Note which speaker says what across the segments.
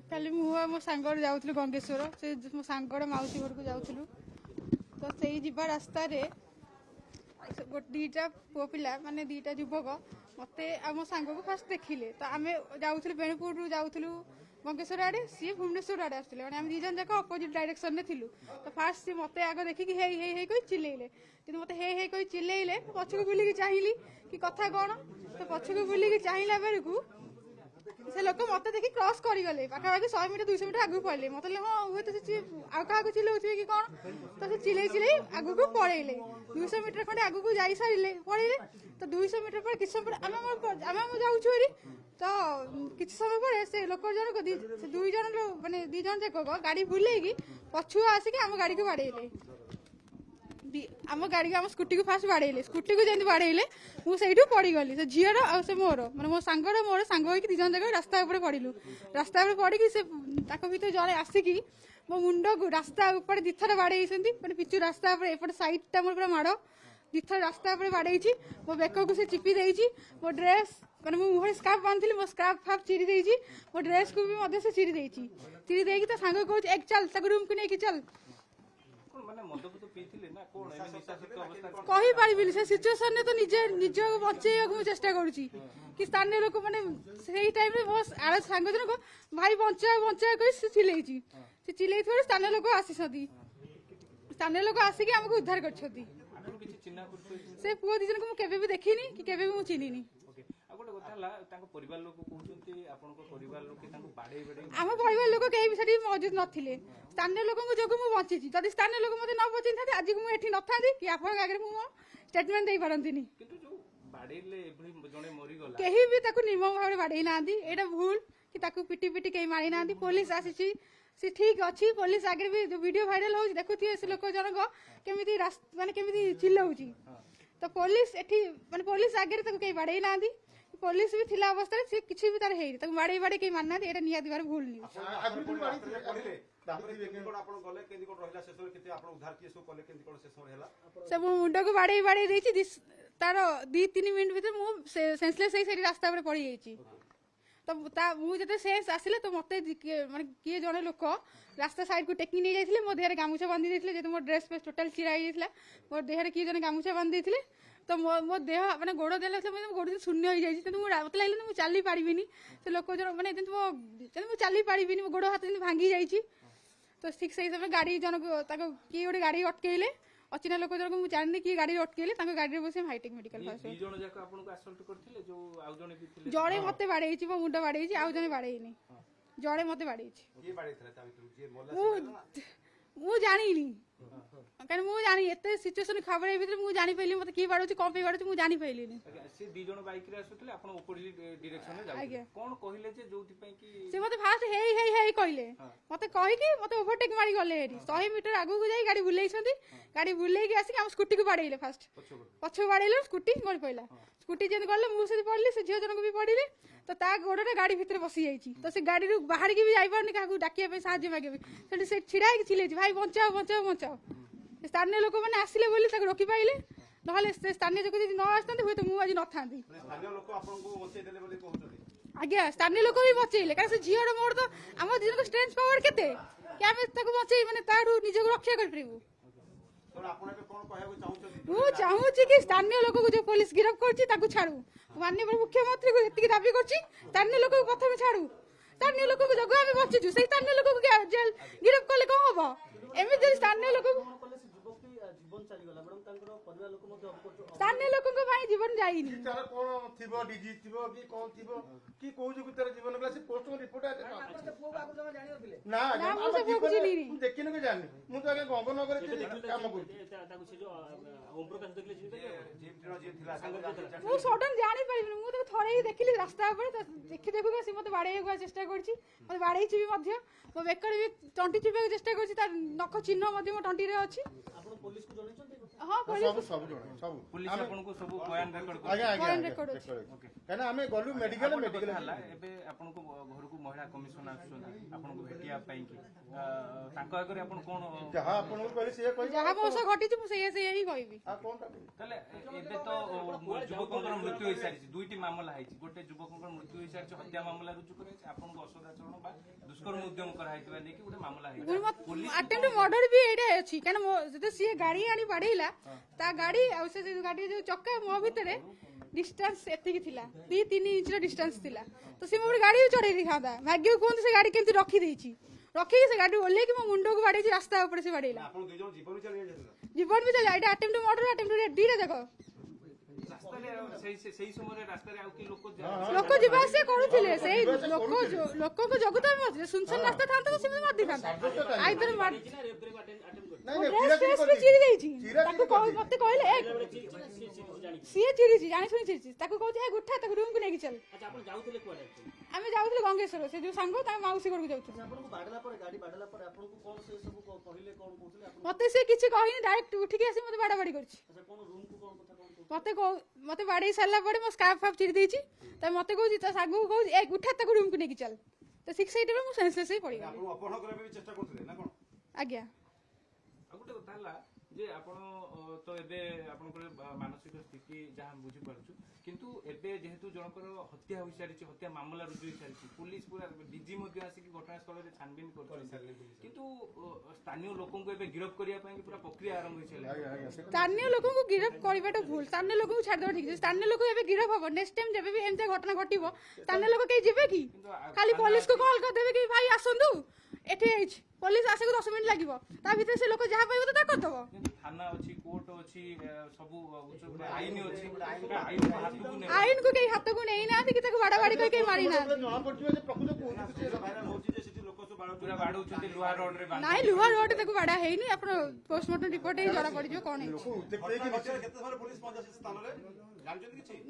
Speaker 1: କାଲି ମୁଁ ଆଉ ମୋ ସାଙ୍ଗରେ ଯାଉଥିଲୁ ଗଙ୍ଗେଶ୍ୱର, ସେ ମୋ ସାଙ୍ଗର ମାଉସୀ ଘରକୁ ଯାଉଥିଲୁ। ତ ସେଇ ଯିବା ରାସ୍ତାରେ ଦିଟା ପୁଅ ପିଲା ମାନେ ଦିଟା ଯୁବକ ମତେ ଆଉ ମୋ ସାଙ୍ଗକୁ ଫାଷ୍ଟ ଦେଖିଲେ। ତ ଆମେ ଯାଉଥିଲୁ ବେଣୁପୁରରୁ ଯାଉଥିଲୁ ଗଙ୍ଗେଶ୍ୱର ଆଡ଼େ, ସିଏ ଭୁବନେଶ୍ୱର ଆଡ଼େ ଆସୁଥିଲେ। ମାନେ ଆମେ ଦି ଜଣ ଯାକ ଅପୋଜିଟ୍ ଡାଇରେକ୍ସନରେ ଥିଲୁ। ତ ଫାଷ୍ଟ ସିଏ ମତେ ଆଗ ଦେଖିକି ହେଇ ହେଇ ହେଇ କହି ଚିଲେଇଲେ। କିନ୍ତୁ ମତେ ହେଇ ହେଇ କହି ଚିଲେଇଲେ, ପଛକୁ ବୁଲିକି ଚାହିଁଲି କି କଥା କ'ଣ। ତ ପଛକୁ ବୁଲିକି ଚାହିଁଲା ବେଳକୁ ସେ ଲୋକ ମତେ ଦେଖି କ୍ରସ୍ କରିଗଲେ, ପାଖାପାଖି 100 ମିଟର 200 ମିଟର ଆଗକୁ ପଳେଇଲେ। ମତେ ହଁ ହୁଏତ ସେ ଆଉ କାହାକୁ ଚିଲଉଥିବେ କି କ'ଣ। ତ ସେ ଚିଲେଇ ଚିଲେଇ ଆଗକୁ ପଳେଇଲେ। 200 ମିଟର ଖଣ୍ଡେ ଆଗକୁ ଯାଇ ସାରିଲେ ପଳେଇଲେ। ତ 200 ମିଟର ପରେ କିଛି ସମୟ ପରେ ଆମେ ଯାଉଛୁ ହେରି। ତ କିଛି ସମୟ ପରେ ସେ ଲୋକ ଜଣକ ସେ ଦୁଇ ଜଣ ମାନେ ଦି ଜଣ ଯାକ ଗାଡି ବୁଲେଇକି ପଛୁଆ ଆସିକି ଆମ ଗାଡିକୁ ବାଡେଇଲେ। ଆମ ଗାଡିକୁ ଆମ ସ୍କୁଟିକୁ ଫାଷ୍ଟ ବାଡେଇଲେ। ସ୍କୁଟିକୁ ଯେମିତି ବାଡେଇଲେ ମୁଁ ସେଇଠୁ ପଡିଗଲି। ସେ ଝିଅର ଆଉ ସେ ମୋର ମାନେ ମୋ ସାଙ୍ଗର ମୋର ସାଙ୍ଗ ହେଇକି ଦି ଜଣ ଯାକ ରାସ୍ତା ଉପରେ ପଡିଲୁ। ରାସ୍ତା ଉପରେ ପଡିକି ସେ ତାଙ୍କ ଭିତରେ ଜଣେ ଆସିକି ମୋ ମୁଣ୍ଡକୁ ରାସ୍ତା ଉପରେ ଦିଥର ବାଡେଇଛନ୍ତି। ମାନେ ପିଚୁ ରାସ୍ତା ଉପରେ ଏପଟେ ସାଇଡଟା ମୋର ପୁରା ମାଡ଼। ଦିଥର ରାସ୍ତା ଉପରେ ବାଡେଇଛି। ମୋ ବେକକୁ ସେ ଚିପି ଦେଇଛି। ମୋ ଡ୍ରେସ୍ ମାନେ ମୁଁ ମୁହଁରେ ସ୍କାର୍ଫ ବାନ୍ଧିଥିଲି, ମୋ ସ୍କାର୍ଫ ଫାପ ଚିରି ଦେଇଛି। ମୋ ଡ୍ରେସ୍କୁ ବି ମଧ୍ୟ ସେ ଚିରି ଦେଇଛି। ଚିରି ଦେଇକି ତା ସାଙ୍ଗ କହୁଛି ଏକ ଚାଲ ତାକୁ ରୁମକୁ ନେଇକି ଚାଲ। କହିପାରିବିନି ସେ ସିଚୁଏସନରେ ତ ନିଜକୁ ବଞ୍ଚେଇବାକୁ ମୁଁ ଚେଷ୍ଟା କରୁଛି କି ସ୍ଥାନୀୟ ଲୋକ ମାନେ ସେଇ ଟାଇମରେ ମୋ ଆର ସାଙ୍ଗ ଜଣକ ଭାଇ ବଞ୍ଚାଅ ବଞ୍ଚାଅ କହି ସେ ଚିଲେଇଛି। ସେ ଚିଲେଇଥିବାରୁ ସ୍ଥାନୀୟ ଲୋକ ଆସିଛନ୍ତି। ସ୍ଥାନୀୟ ଲୋକ ଆସିକି ଆମକୁ ଉଦ୍ଧାର କରିଛନ୍ତି। ସେ ପୁଅ ଦି ଜଣଙ୍କୁ ମୁଁ କେବେ ବି ଦେଖିନି କି କେବେ ବି ମୁଁ ଚିହ୍ନିନି। ଆମ ପରିବାର ଲୋକ କେହି ବି ସେଠି ମौजूद ନଥିଲେ। ସ୍ଥାନୀୟ ଲୋକଙ୍କ ଯୋଗୁଁ ମୁଁ ବଞ୍ଚିଛି। ଯଦି ସ୍ଥାନୀୟ ଲୋକ ମତେ ନ ବଞ୍ଚିଥାନ୍ତି ଆଜି ମୁଁ ଏଠି ନଥାନ୍ତି କି ଆପଣଙ୍କ ଆଗରେ ମୁଁ ଷ୍ଟେଟମେଣ୍ଟ ଦେଇପାରନ୍ତିନି। କେହି ବି ତାକୁ ନିର୍ମମ ଭାବରେ ବାଡେଇ ନାହାନ୍ତି। ଏଇଟା ଭୁଲ କି ତାକୁ ପିଟି ପିଟି କେହି ମାରି ନାହାନ୍ତି। ପୋଲିସ ଆସିଛି, ସେ ଠିକ ଅଛି। ପୋଲିସ ଆଗରେ ବି ଭିଡିଓ ଭାଇରାଲ ହଉଛି, ଦେଖୁଥିବେ ସେ ଲୋକ ଜଣକ କେମିତି ମାନେ କେମିତି ଚିଲ୍ଲଉଛି। ତ ପୋଲିସ ଏଠି ମାନେ ପୋଲିସ ଆଗରେ ତାକୁ କେହି ବାଡେଇ ନାହାନ୍ତି। ପୋଲିସ ବି ଥିଲା ଅବସ୍ଥାରେ ସେ କିଛି ବି ତାର ହେଇନି। ତାକୁ ବାଡେଇ ବାଡେଇ କେହି ମାରିନାହାନ୍ତି। ଏଇଟା ନିହାତି ଭାବରେ ଭୁଲ ନ୍ୟୁଜ। ସେ ମୋ ମୁଣ୍ଡକୁ ବାଡେଇ ବାଡେଇ ଦେଇଛି। ତାର 2-3 ମିନିଟ୍ ଭିତରେ ମୁଁ ସେନ୍ସଲେସ୍ ହେଇ ସେଇଠି ରାସ୍ତା ଉପରେ ପଡିଯାଇଛି। ତ ମୁଁ ଯେତେ ସେନ୍ସ ଆସିଲେ ତ ମତେ ମାନେ କିଏ ଜଣେ ଲୋକ ରାସ୍ତା ସାଇଡକୁ ଟେକି ନେଇ ଯାଇଥିଲେ। ମୋ ଦେହରେ ଗାମୁଛା ବାନ୍ଧି ଦେଇଥିଲେ, ଯେହେତୁ ମୋ ଡ୍ରେସ୍ ଫ୍ରେସ୍ ଟୋଟାଲ ଚିରା ହେଇଯାଇଥିଲା। ମୋ ଦେହରେ କିଏ ଜଣେ ଗାମୁଛା ବାନ୍ଧି ଦେଇଥିଲେ। ତ ମୋ ଦେହ ମାନେ ଗୋଡ ଦେଲେ ମୋ ଗୋଡ ଶୂନ୍ୟ ହେଇଯାଇଛି। କିନ୍ତୁ ମତେ ଲାଗିଲା ମୁଁ ଚାଲି ପାରିବିନି। ସେ ଲୋକ ଜଣ ମାନେ ଯେମିତି ମୁଁ ଚାଲି ପାରିବିନି, ମୋ ଗୋଡ ହାତ ଯେମିତି ଭାଙ୍ଗି ଯାଇଛି। ତ ଠିକ ସେଇ ସମୟରେ ଗାଡି ଜଣକୁ ତାଙ୍କ କିଏ ଗୋଟେ ଗାଡି ଅଟକେଇଲେ। ଅଚିହ୍ନା ଲୋକ ଜଣକୁ ମୁଁ ଜାଣିନି କିଏ ଗାଡି ଅଟକେଇଲେ। ତାଙ୍କ ଗାଡିରେ ବସି ହାଇଟେକ୍ ମେଡିକାଲ ଜଣେ ମତେ ବାଡେଇଛି, ମୋ ମୁଣ୍ଡ ବାଡେଇଛି। ଆଉ ଜଣେ ବାଡେଇନି, ଜଣେ ମତେ ବାଡେଇଛି। ମୁଁ ଜାଣିନି, କାରଣ ମୁଁ ଜାଣି ଏତେ ସିଚୁଏସନ ଖବର ଭିତରେ ମୁଁ ଜାଣିପାରିଲି ମତେ କିଏ ବାଡୁଛି କଣ ପାଇଁ ବାଡୁଛି ମୁଁ ଜାଣିପାରିଲିନି। ସେ ମତେ ଫାଷ୍ଟ ହେଇ ହେଇ ହେଇ କହିଲେ, ମତେ କହିକି ମତେ ଓଭରଟେକ୍ ମାରି ଗଲେ। 100 ମିଟର ଆଗକୁ ଯାଇ ଗାଡି ବୁଲେଇଛନ୍ତି। ଗାଡି ବୁଲେଇକି ଆସିକି ଆମ ସ୍କୁଟିକୁ ବାଡେଇଲେ। ଫାଷ୍ଟ ପଛକୁ ବାଡେଇଲେ, ସ୍କୁଟି ଗଳି ପଇଲା। ସ୍କୁଟି ଯେମିତି ଗଲେ ମୁଁ ସେଠି ପଡିଲି, ସେ ଝିଅ ଜଣଙ୍କୁ ବି ପଡିଲେ। ତ ତା ଗୋଡଟା ଗାଡି ଭିତରେ ବସି ଯାଇଛି। ତ ସେ ଗାଡିରୁ ବାହାରିକି ବି ଯାଇପାରୁନି କାହାକୁ ଡାକିବା ପାଇଁ, ସାହାଯ୍ୟ ମାଗିବା ପାଇଁ। ସେଠି ସେ ଛିଡା ହେଇକି ଚିଲେଇଛି, ଭାଇ ବଞ୍ଚାଅ ବଞ୍ଚାଅ ବଞ୍ଚାଅ। ସ୍ଥାନୀୟ ଲୋକମାନେ ଆସିଲେ ବୋଲି ତାକୁ ରୋକି ପାଇଲେ, ନହେଲେ ସେ ସ୍ଥାନୀୟ ଲୋକ ଯଦି ନ ଆସିଥାନ୍ତେ ହୁଏତ ମୁଁ ଆଜି ନଥାନ୍ତି। ଆଜ୍ଞା, ସ୍ଥାନୀୟ ଲୋକ ବି ବଞ୍ଚେଇଲେ, କାରଣ ସେ ଝିଅର ମୋର ତ ଆମ ଦି ଜଣଙ୍କ ଷ୍ଟ୍ରେନ୍ଥ ପାୱାର କେତେ କି ଆମେ ତାକୁ ବଞ୍ଚେଇ ମାନେ ତାଠୁ ନିଜକୁ ରକ୍ଷା କରିପାରିବୁ। ମୁଁ ଚାହୁଁଛି କି ସ୍ଥାନୀୟ ଲୋକକୁ ଯୋଉ ପୋଲିସ ଗିରଫ କରୁଛି ତାକୁ ଛାଡୁ। ମାନନୀୟ ମୁଖ୍ୟମନ୍ତ୍ରୀଙ୍କୁ ଏତିକି ଦାବି କରୁଛି, ସ୍ଥାନୀୟ ଲୋକକୁ ପ୍ରଥମେ ଛାଡୁ। ସ୍ଥାନୀୟ ଲୋକଙ୍କୁ ଯୋଗୁଁ ଆମେ ବଞ୍ଚିଛୁ, ସେଇ ସ୍ଥାନୀୟ ଲୋକକୁ ଜେଲ୍ ଗିରଫ କଲେ କଣ ହବ? ଏମିତି ଯଦି ସ୍ଥାନୀୟ ଲୋକଙ୍କୁ ସ୍ଥାନୀୟ ଲୋକଙ୍କ ପାଇଁ ଜୀବନ ଯାଇନି। ମୁଁ ସଡନ ଜାଣିପାରିବିନି, ମୁଁ ତାକୁ ଥରେ ହିଁ ଦେଖିଲି ରାସ୍ତା ଉପରେ। ଦେଖି ଦେଖୁ ସେ ମତେ ବାଡେଇବାକୁ ଚେଷ୍ଟା କରୁଛି, ମତେ ବାଡେଇଛି ବି ମଧ୍ୟ। ମୋ ବେକରେ ବି ତଣ୍ଟି ଚିପିବାକୁ ଚେଷ୍ଟା କରୁଛି, ତାର ନଖ ଚିହ୍ନ ମଧ୍ୟ ମୋ ତଣ୍ଟିରେ ଅଛି। ହଁ ପୋଲିସ ଆପଣଙ୍କୁ ସବୁ ବୟାନ ରେକର୍ଡ ଅଛି।
Speaker 2: କାରଣ ଆମେ ଗଲୁ ମେଡିକାଲ
Speaker 3: ହେଲା। ଏବେ ଆପଣଙ୍କୁ ଘରକୁ ମହିଳା କମିଶନ ଆସୁଛନ୍ତି ଆପଣଙ୍କୁ ଭେଟିବା ପାଇଁ କି, ତାଙ୍କ ଆଗରେ ଆପଣ କଣ
Speaker 2: ଯାହା ଆପଣଙ୍କୁ କହିଲେ ସେ କହିବେ,
Speaker 1: ଯାହା ମୋ ସହ ଘଟିଛି ମୁଁ ସେଇଆ ହିଁ କହିବି।
Speaker 3: ତାହେଲେ ଏବେ ତ ଯୁବକଙ୍କର ମୃତ୍ୟୁ ହୋଇସାରିଛି, 2ଟି ମାମଲା ହେଇଛି। ଗୋଟେ ଯୁବକଙ୍କର ମୃତ୍ୟୁ ହୋଇସାରିଛି, ହତ୍ୟା ମାମଲା ରୁଜୁ କରାଯାଇଛି। ଆପଣଙ୍କୁ ଅସଦାଚରଣ ବା ଦୁଷ୍କର୍ମ ଉଦ୍ୟମ କରାହେଇଥିବା ନେଇକି ଗୋଟେ ମାମଲା ହେଇଥିଲା।
Speaker 1: ଆଟେମ୍ପ୍ଟ ମର୍ଡର ବି ଏଇଟା ଅଛି କାରଣ ଯେତେ ସିଏ ଗାଡି ଆଣି ବାଡେଇଲା ତା ଗାଡି ଆଉ ସେ ଗାଡି ଯୋଉ ଚକା ମୋ ଭିତରେ ଡିଷ୍ଟାନ୍ସ ଏତିକି ଥିଲା 2-3 ଇଞ୍ଚର ଡିଷ୍ଟାନ୍ସ ଥିଲା ତ ସେ ମୋ ଉପରେ ଗାଡି ଚଢେଇ ଦେଇଥାନ୍ତା ଭାଗ୍ୟ କୁହନ୍ତୁ ସେ ଗାଡି କେମିତି ରଖିଦେଇଛି ରଖିକି ସେ ଗାଡି ଓହ୍ଲେଇକି ମୋ ମୁଣ୍ଡକୁ ବାଡେଇଛି ରାସ୍ତା ଉପରେ ସେ ବାଡେଇଲା ଜୀବନ ବି ଚାଲିଲା ଏଇଟା ଆଟେମ୍ପ୍ଟ ମର୍ଡର ଆଟେମ୍ପ୍ଟ ଦିଟା ଯାକ
Speaker 3: ସେଇ ସମୟରେ ରାସ୍ତାରେ ଆଉ କି
Speaker 1: ଲୋକ ଯିବା ଆସିବା କରୁଥିଲେ ସେଇ ଲୋକଙ୍କୁ ଜଗୁତ ଆମେ ଅଛି ସୁନସାନ ରାସ୍ତା ଥାନ୍ତା ତ ସେମିତି ମାରି ଦେଇଥାନ୍ତା ଆଇଦର ଚିରି ଦେଇଛି ତାକୁ ମତେ କହିଲେ ସିଏ ଚିରିଛି ଜାଣି ଶୁଣି ଚିରିଛି ତାକୁ କହୁଛି ହେ ଉଠା ତାକୁ ରୁମକୁ ନେଇକି ଚାଲ ଆମେ ଯାଉଥିଲୁ ଗଙ୍ଗେଶ୍ୱର ସେ ଯୋଉ ସାଙ୍ଗ ତାଙ୍କ ମାଉସୀ ଘରକୁ ଯାଉଥିଲୁ ମତେ ସେ କିଛି କହିନି ଡାଇରେକ୍ଟ ଉଠିକି ଆସି ମତେ ବାଡାବାଡି କରିଛି ମତେ ବାଡେଇ ସାରିଲା ପରେ ମୋ ସ୍କାର୍ଫ ଫାଫ ଚିରି ଦେଇଛି ତ ମତେ କହୁଛି ତା ସାଙ୍ଗକୁ କହୁଛି ଏ ଉଠା ତାକୁ ରୁମକୁ ନେଇକି ଚାଲ ତ 6 8 ମୁଁ ସେନ୍ସଲେସ୍ ହେଇ ପଡିଗଲି ଆଜ୍ଞା
Speaker 3: ଆଉ ଗୋଟେ କଥା ହେଲା ଯେ ଆପଣ ତ ଏବେ ଆପଣଙ୍କର ମାନସିକ ସ୍ଥିତି ଯାହା ବୁଝିପାରୁଛୁ କିନ୍ତୁ ଏବେ ଯେହେତୁ ଜଣଙ୍କର ହତ୍ୟା ହୋଇସାରିଛି ହତ୍ୟା ମାମଲା ରୁଜୁ ହୋଇସାରିଛି ପୁଲିସ ପୁରା ଡିଜି ମଧ୍ୟ ଆସିକି ଘଟଣାସ୍ଥଳରେ ଛାନବିନ କରୁଛନ୍ତି କିନ୍ତୁ ସ୍ଥାନୀୟ ଲୋକଙ୍କୁ ଏବେ ଗିରଫ କରିବା ପାଇଁ ପୁରା ପ୍ରକ୍ରିୟା ଆରମ୍ଭ ହୋଇସାରିଲା
Speaker 1: ସ୍ଥାନୀୟ ଲୋକଙ୍କୁ ଗିରଫ କରିବାଟା ଭୁଲ ସ୍ଥାନୀୟ ଲୋକଙ୍କୁ ଛାଡ଼ିଦେବା ଠିକ ସ୍ଥାନୀୟ ଲୋକ ଏବେ ଗିରଫ ହବ ନେକ୍ସଟ ଟାଇମ ଯେବେ ବି ଏମିତି ଘଟଣା ଘଟିବ ସ୍ଥାନୀୟ ଲୋକ କେହି ଯିବେ କି ଖାଲି ପୋଲିସକୁ କଲ୍ କରିଦେବେ କି ଭାଇ ଆସନ୍ତୁ ଏଠି ହେଇଛି ପୋଲିସ ଆସିବାକୁ 10 ମିନିଟ୍ ଲାଗିବ ତା ଭିତରେ ସେ ଲୋକ ଯାହା ପାଇବ ତ ତା କରିଦବ
Speaker 3: ଥାନା ଅଛି କୋର୍ଟ ଅଛି ସବୁ ଆଇନ ଅଛି
Speaker 1: ଆଇନକୁ କେହି ହାତକୁ ନେଇନାହାନ୍ତି କି ତାକୁ ବାଡାବାଡି କରି କେହି ମାରିନାହାନ୍ତି ନାଇଁ ଲୁହା ରୋଡ ତାକୁ ବାଡା ହେଇନି ଆପଣ ପୋଷ୍ଟମର୍ଟମ ରିପୋର୍ଟ ହେଇ ଜଣା ପଡିଯିବ କଣ ହେଇଛି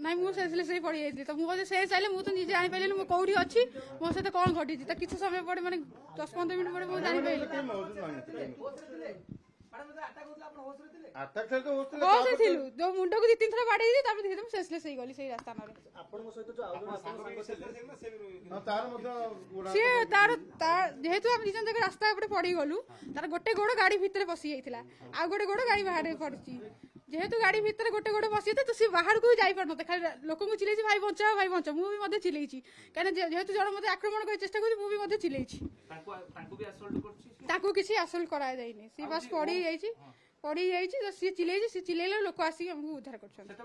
Speaker 1: ନାଇଁ ମୁଁ ସେନ୍ସଲେସ୍ ହେଇ ପଡି ଯାଇଥିଲି ତ ମୁଁ ସେ ଚାହିଁଲେ ମୁଁ ତ ନିଜେ ଜାଣିପାରିଲିନି ମୁଁ କୋଉଠି ଅଛି ମୋ ସହିତ କଣ ଘଟିଛି ତ କିଛି ସମୟ ପରେ ମାନେ 10-15 ମିନିଟ୍ ପରେ ମୁଁ ଜାଣିପାରିଲି ବସରେ ଥିଲୁ ଯୋଉ ମୁଣ୍ଡକୁ 2-3 ଥର ବାଡେଇଲି ତାପରେ ଧୀରେ ମୁଁ ସେନ୍ସଲେସ୍ ହେଇଗଲି ସେଇ ରାସ୍ତାରେ ସିଏ ତାର ଯେହେତୁ ଆମେ ଦି ଜଣ ଯାକ ରାସ୍ତା ଉପରେ ପଡିଗଲୁ ତାର ଗୋଟେ ଗୋଡ ଗାଡି ଭିତରେ ପଶି ଯାଇଥିଲା ଆଉ ଗୋଟେ ଗୋଡ ଗାଡି ବାହାରେ ପଡିଛି ଯେହେତୁ ଗାଡି ଭିତରେ ଗୋଟେ ଗୋଡ ବସିଥାଏ ତ ସେ ବାହାରକୁ ବି ଯାଇପାରୁନଥାଏ ଖାଲି ଲୋକଙ୍କୁ ଚିଲେଇଛି ଭାଇ ବଞ୍ଚାଅ ମୁଁ ବି ମଧ୍ୟ ଚିଲେଇଛି କାହିଁକି ଯେହେତୁ ଜଣେ ମତେ ଆକ୍ରମଣ କରି ଚେଷ୍ଟା କରୁଛି ମୁଁ ବି ମଧ୍ୟ ଚିଲେଇଛି ତାକୁ କିଛି ଆସଲ୍ଟ କରାଯାଇନି ସେ ବାସ୍ ପଡିଯାଇଛି ତ ସିଏ ଚିଲେଇଲେ ଲୋକ ଆସିକି ଆମକୁ ଉଦ୍ଧାର କରୁଛନ୍ତି ତ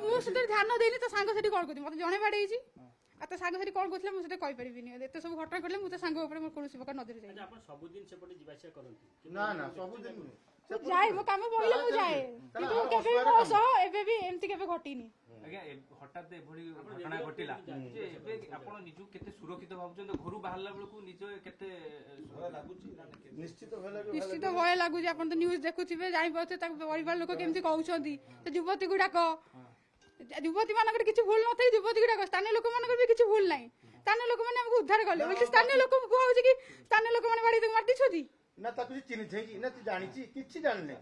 Speaker 1: ମୁଁ ସେଥିରେ ଧ୍ୟାନ ଦେଇନି ତା ସାଙ୍ଗ ସେଠି କଣ କରୁଛି ମତେ ଜଣେ ବାଡେଇଛି ଆଉ ତା ସାଙ୍ଗ ସେଠି କଣ କରୁଥିଲା ମୁଁ ସେଟା କହିପାରିବିନି ଏତେ ସବୁ ଘଟଣା ଘଟିଲେ ମୁଁ ତା ସାଙ୍ଗ ଉପରେ ମୋର କୌଣସି ପ୍ରକାର ନଜର ଯାଏ ଯାଏ ମୋ କାମ ପଡ଼ିଲେ ମୁଁ ଯାଏ କିନ୍ତୁ କେବେ ବି ମୋ ସହ ଏବେ ବି ଏମିତି କେବେ ଘଟିନି
Speaker 3: ଆଜ୍ଞା ହଠାତ୍ ଏଭଳି ଘଟଣା ଘଟିଲା ଯେ ଏବେ ଆପଣ ନିଜକୁ କେତେ ସୁରକ୍ଷିତ ଭାବୁଛନ୍ତି ଘରୁ ବାହାରିଲା ବେଳକୁ ନିଜ କେତେ
Speaker 1: ନିଶ୍ଚିତ ଭୟ ଲାଗୁଛି ଆପଣ ତ ନ୍ୟୁଜ ଦେଖୁଥିବେ ଜାଣିପାରୁଥିବେ ତାଙ୍କ ପରିବାର ଲୋକ କେମିତି କହୁଛନ୍ତି ସେ ଯୁବତୀ ଗୁଡାକ ଯୁବତୀ ମାନଙ୍କର କିଛି ଭୁଲ ନଥାଏ ଯୁବତୀ ଗୁଡାକ ସ୍ଥାନୀୟ ଲୋକମାନଙ୍କର ବି କିଛି ଭୁଲ ନାହିଁ ସ୍ଥାନୀୟ ଲୋକମାନେ ଆମକୁ ଉଦ୍ଧାର କଲେ ବୋଲି ସ୍ଥାନୀୟ ଲୋକଙ୍କୁ କୁହାଉଛି କି ସ୍ଥାନୀୟ ଲୋକମାନେ ବାଡି ତାକୁ ମାରିଦେଇଛନ୍ତି
Speaker 2: ନା ତାକୁ ଚିହ୍ନିଛି ନା ଜାଣିଛି କିଛି ଜାଣିନି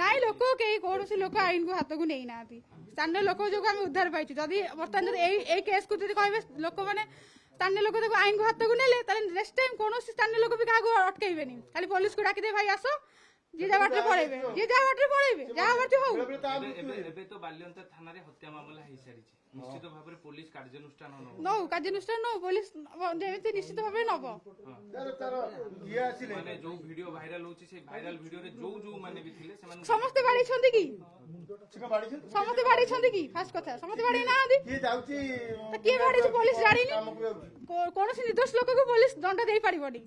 Speaker 1: ନାଇଁ ଲୋକ କେହି କୌଣସି ଲୋକ ଆଇନକୁ ହାତକୁ ନେଇନାହାନ୍ତି ସ୍ଥାନୀୟ ଲୋକ ଯୋଗୁଁ ଆମେ ଉଦ୍ଧାର ପାଇଛୁ ଯଦି ବର୍ତ୍ତମାନ ଯଦି ଏଇ କେସ୍କୁ ଯଦି କହିବେ ଲୋକମାନେ ସ୍ଥାନୀୟ ଲୋକ ତାକୁ ଆଇନକୁ ହାତକୁ ନେଲେ ତାହେଲେ ନେକ୍ସଟ ଟାଇମ କୌଣସି ସ୍ଥାନୀୟ ଲୋକ ବି କାହାକୁ ଅଟକେଇବେନି ଖାଲି ପୋଲିସକୁ ଡାକିଦେବେ ଭାଇ ଆସ ଯିଏ ଯାହା ବାଟରେ ପଳେଇବେ ଯାହା ବାଟରେ ହଉ
Speaker 3: ଏବେ ତ ବାଲିଅନ୍ତା ଥାନାରେ ହତ୍ୟା ମାମଲା ହେଇସାରିଛି ନିଶ୍ଚିତ ଭାବରେ ପୋଲିସ କାର୍ଯ୍ୟାନୁଷ୍ଠାନ
Speaker 1: ନଉ ପୋଲିସ ଯେମିତି ନିଶ୍ଚିତ ଭାବରେ ନବ
Speaker 3: ମାନେ ଯୋଉ ଭିଡିଓ ଭାଇରାଲ ହଉଛି ସେଇ ଭାଇରାଲ ଭିଡିଓରେ ଯୋଉ ମାନେ ବି ଥିଲେ ସେମାନେ
Speaker 1: ସମସ୍ତେ ବାଡେଇଛନ୍ତି କି ଫାଷ୍ଟ କଥା ସମସ୍ତେ ବାଡେଇ ନାହାନ୍ତି କିଏ ବାଡେଇଛି ପୋଲିସ ଜାଣିନି କୌଣସି ନିର୍ଦ୍ଦୋଷ ଲୋକକୁ ପୋଲିସ ଦଣ୍ଡ ଦେଇପାରିବନି